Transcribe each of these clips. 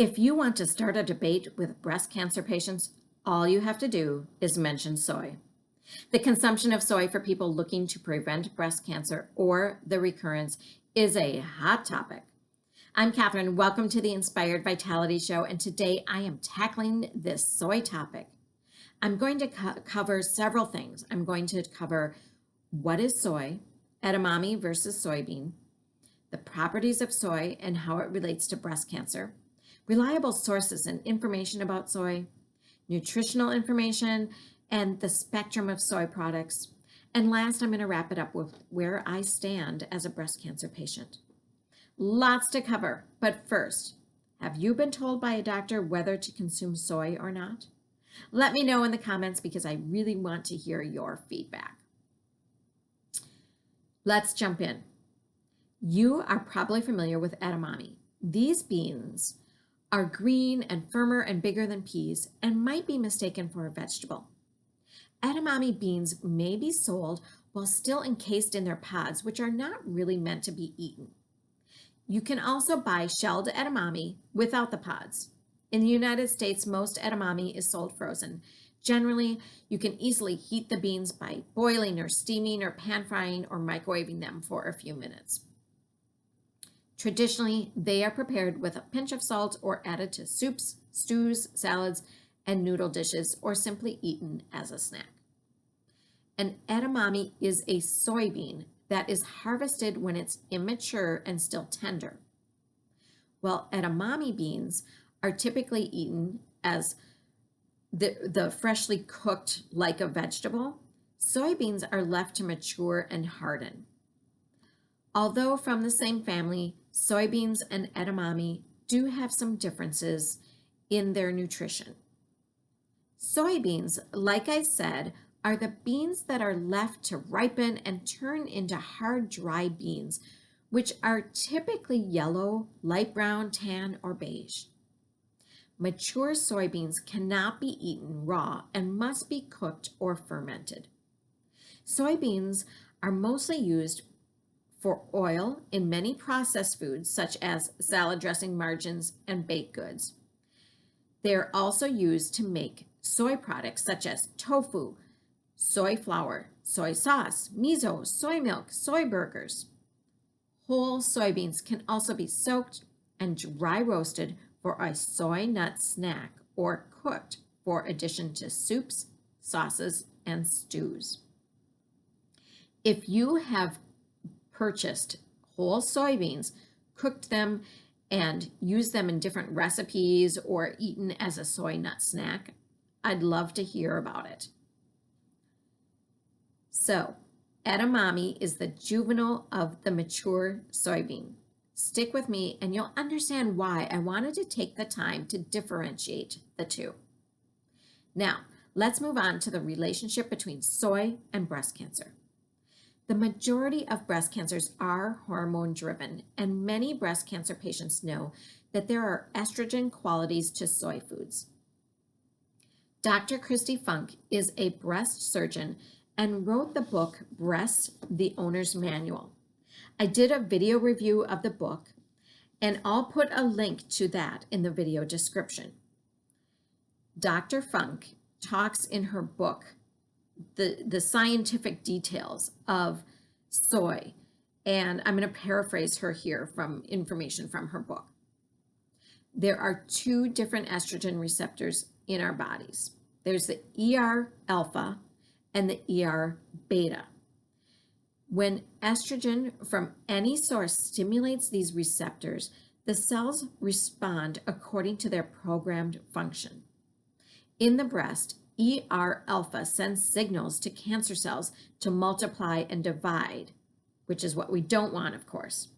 If you want to start a debate with breast cancer patients, all you have to do is mention soy. The consumption of soy for people looking to prevent breast cancer or the recurrence is a hot topic. I'm Catherine. Welcome to the Inspired Vitality Show, and today I am tackling this soy topic. I'm going to cover several things. I'm going to cover what is soy, edamame versus soybean, the properties of soy and how it relates to breast cancer, reliable sources and information about soy, nutritional information, and the spectrum of soy products. And last, I'm going to wrap it up with where I stand as a breast cancer patient. Lots to cover, but first, have you been told by a doctor whether to consume soy or not? Let me know in the comments because I really want to hear your feedback. Let's jump in. You are probably familiar with edamame. These beans are green and firmer and bigger than peas and might be mistaken for a vegetable. Edamame beans may be sold while still encased in their pods, which are not really meant to be eaten. You can also buy shelled edamame without the pods. In the United States, most edamame is sold frozen. Generally, you can easily heat the beans by boiling or steaming or pan frying or microwaving them for a few minutes. Traditionally, they are prepared with a pinch of salt or added to soups, stews, salads, and noodle dishes, or simply eaten as a snack. An edamame is a soybean that is harvested when it's immature and still tender. While edamame beans are typically eaten as the freshly cooked like a vegetable, soybeans are left to mature and harden. Although from the same family, soybeans and edamame do have some differences in their nutrition. Soybeans, like I said, are the beans that are left to ripen and turn into hard, dry beans, which are typically yellow, light brown, tan, or beige. Mature soybeans cannot be eaten raw and must be cooked or fermented. Soybeans are mostly used for oil in many processed foods such as salad dressing, margarines, and baked goods. They are also used to make soy products such as tofu, soy flour, soy sauce, miso, soy milk, soy burgers. Whole soybeans can also be soaked and dry roasted for a soy nut snack or cooked for addition to soups, sauces, and stews. If you have purchased whole soybeans, cooked them, and used them in different recipes or eaten as a soy nut snack, I'd love to hear about it. So, edamame is the juvenile of the mature soybean. Stick with me and you'll understand why I wanted to take the time to differentiate the two. Now, let's move on to the relationship between soy and breast cancer. The majority of breast cancers are hormone driven, and many breast cancer patients know that there are estrogen qualities to soy foods. Dr. Kristi Funk is a breast surgeon and wrote the book Breast, the Owner's Manual. I did a video review of the book, and I'll put a link to that in the video description. Dr. Funk talks in her book the scientific details of soy, and I'm going to paraphrase her here from information from her book. There are two different estrogen receptors in our bodies. There's the ER alpha and the ER beta. When estrogen from any source stimulates these receptors, the cells respond according to their programmed function. In the breast, ER alpha sends signals to cancer cells to multiply and divide, which is what we don't want, of course.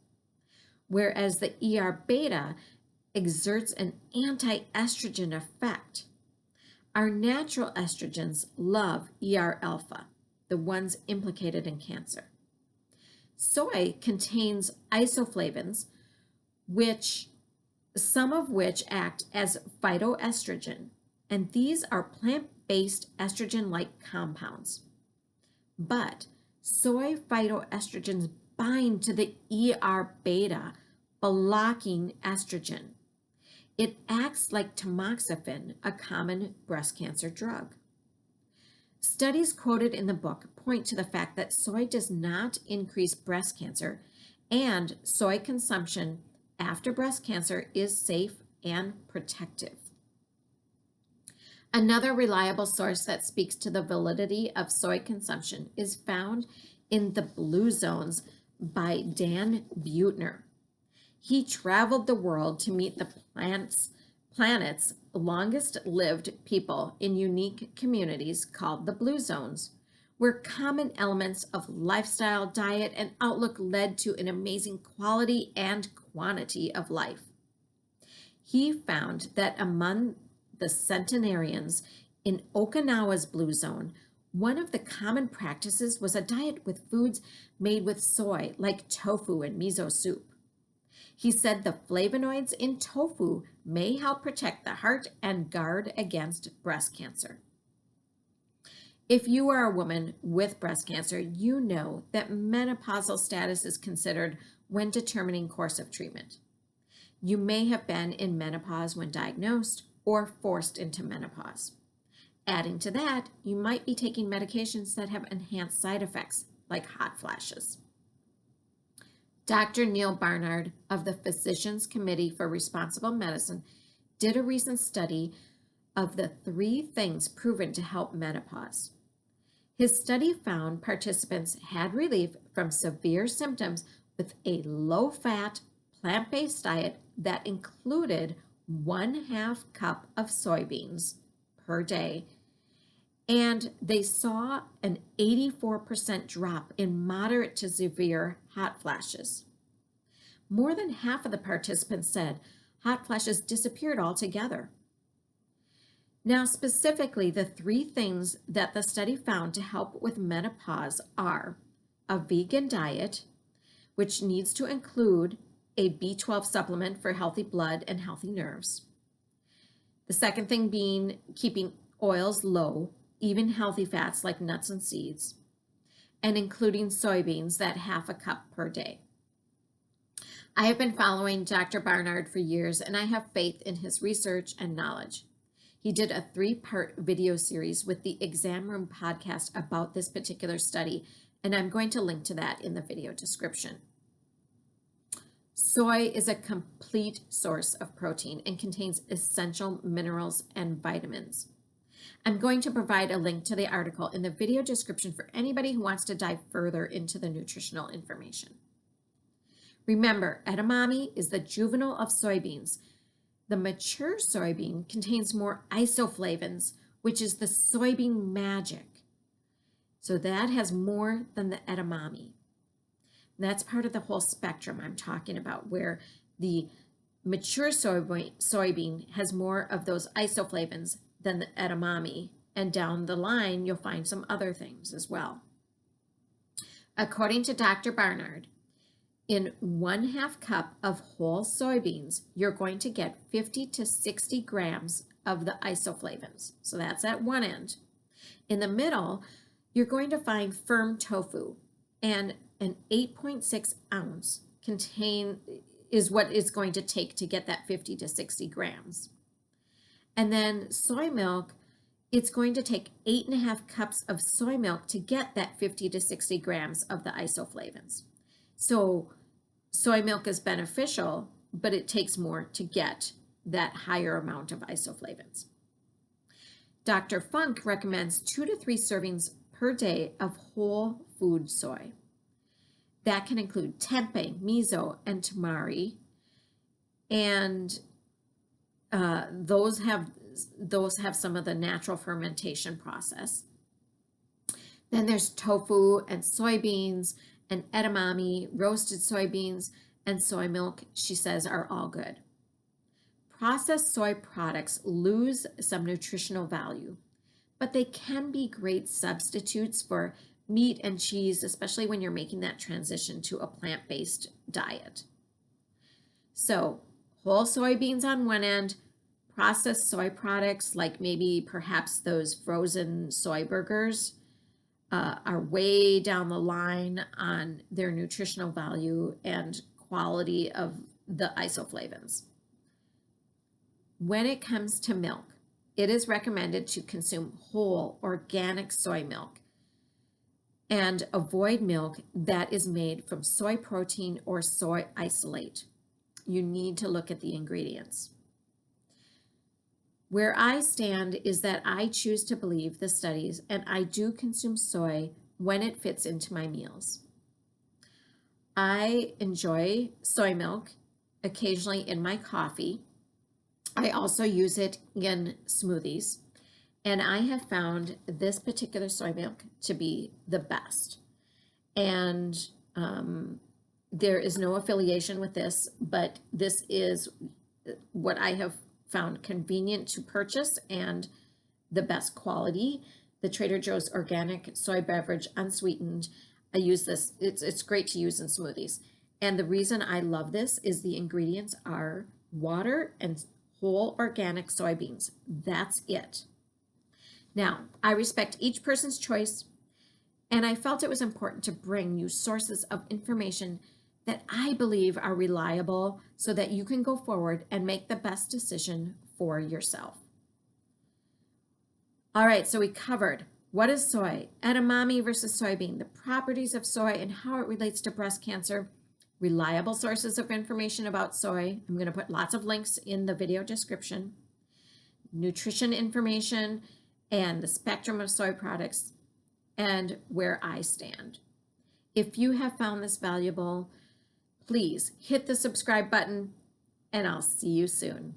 Whereas the ER beta exerts an anti-estrogen effect. Our natural estrogens love ER alpha, the ones implicated in cancer. Soy contains isoflavones, some of which act as phytoestrogen, and these are plant-based estrogen-like compounds. But soy phytoestrogens bind to the ER beta, blocking estrogen. It acts like tamoxifen, a common breast cancer drug. Studies quoted in the book point to the fact that soy does not increase breast cancer, and soy consumption after breast cancer is safe and protective. Another reliable source that speaks to the validity of soy consumption is found in The Blue Zones by Dan Buettner. He traveled the world to meet the planet's longest-lived people in unique communities called the Blue Zones, where common elements of lifestyle, diet, and outlook led to an amazing quality and quantity of life. He found that among the centenarians in Okinawa's Blue Zone, one of the common practices was a diet with foods made with soy, like tofu and miso soup. He said the flavonoids in tofu may help protect the heart and guard against breast cancer. If you are a woman with breast cancer, you know that menopausal status is considered when determining course of treatment. You may have been in menopause when diagnosed or forced into menopause. Adding to that, you might be taking medications that have enhanced side effects, like hot flashes. Dr. Neal Barnard of the Physicians Committee for Responsible Medicine did a recent study of the 3 things proven to help menopause. His study found participants had relief from severe symptoms with a low-fat, plant-based diet that included 1/2 cup of soybeans per day, and they saw an 84% drop in moderate to severe hot flashes. More than half of the participants said hot flashes disappeared altogether. Now, specifically, the 3 things that the study found to help with menopause are a vegan diet, which needs to include a B12 supplement for healthy blood and healthy nerves. The second thing being keeping oils low, even healthy fats like nuts and seeds, and including soybeans, that 1/2 cup per day. I have been following Dr. Barnard for years, and I have faith in his research and knowledge. He did a 3-part video series with the Exam Room podcast about this particular study, and I'm going to link to that in the video description. Soy is a complete source of protein and contains essential minerals and vitamins. I'm going to provide a link to the article in the video description for anybody who wants to dive further into the nutritional information. Remember, edamame is the juvenile of soybeans. The mature soybean contains more isoflavones, which is the soybean magic. So that has more than the edamame. That's part of the whole spectrum I'm talking about, where the mature soybean has more of those isoflavones than the edamame, and down the line you'll find some other things as well. According to Dr. Barnard, in 1/2 cup of whole soybeans, you're going to get 50 to 60 grams of the isoflavones. So that's at one end. In the middle, you're going to find firm tofu, and an 8.6 ounce is what it's going to take to get that 50 to 60 grams. And then soy milk, it's going to take 8.5 cups of soy milk to get that 50 to 60 grams of the isoflavones. So soy milk is beneficial, but it takes more to get that higher amount of isoflavones. Dr. Funk recommends 2 to 3 servings per day of whole food soy. That can include tempeh, miso, and tamari, and those have some of the natural fermentation process. Then there's tofu and soybeans and edamame, roasted soybeans, and soy milk, she says, are all good. Processed soy products lose some nutritional value, but they can be great substitutes for meat and cheese, especially when you're making that transition to a plant-based diet. So whole soybeans on one end, processed soy products like maybe perhaps those frozen soy burgers are way down the line on their nutritional value and quality of the isoflavones. when it comes to milk, it is recommended to consume whole organic soy milk and avoid milk that is made from soy protein or soy isolate. You need to look at the ingredients. Where I stand is that I choose to believe the studies, and I do consume soy when it fits into my meals. I enjoy soy milk occasionally in my coffee. I also use it in smoothies, and I have found this particular soy milk to be the best. And there is no affiliation with this, but this is what I have found convenient to purchase and the best quality. The Trader Joe's organic soy beverage, unsweetened. I use this. It's great to use in smoothies. And the reason I love this is the ingredients are water and whole organic soybeans. That's it. Now, I respect each person's choice, and I felt it was important to bring you sources of information that I believe are reliable so that you can go forward and make the best decision for yourself. All right, so we covered what is soy, edamame versus soybean, the properties of soy and how it relates to breast cancer, reliable sources of information about soy. I'm going to put lots of links in the video description, nutrition information, and the spectrum of soy products, and where I stand. If you have found this valuable, please hit the subscribe button, and I'll see you soon.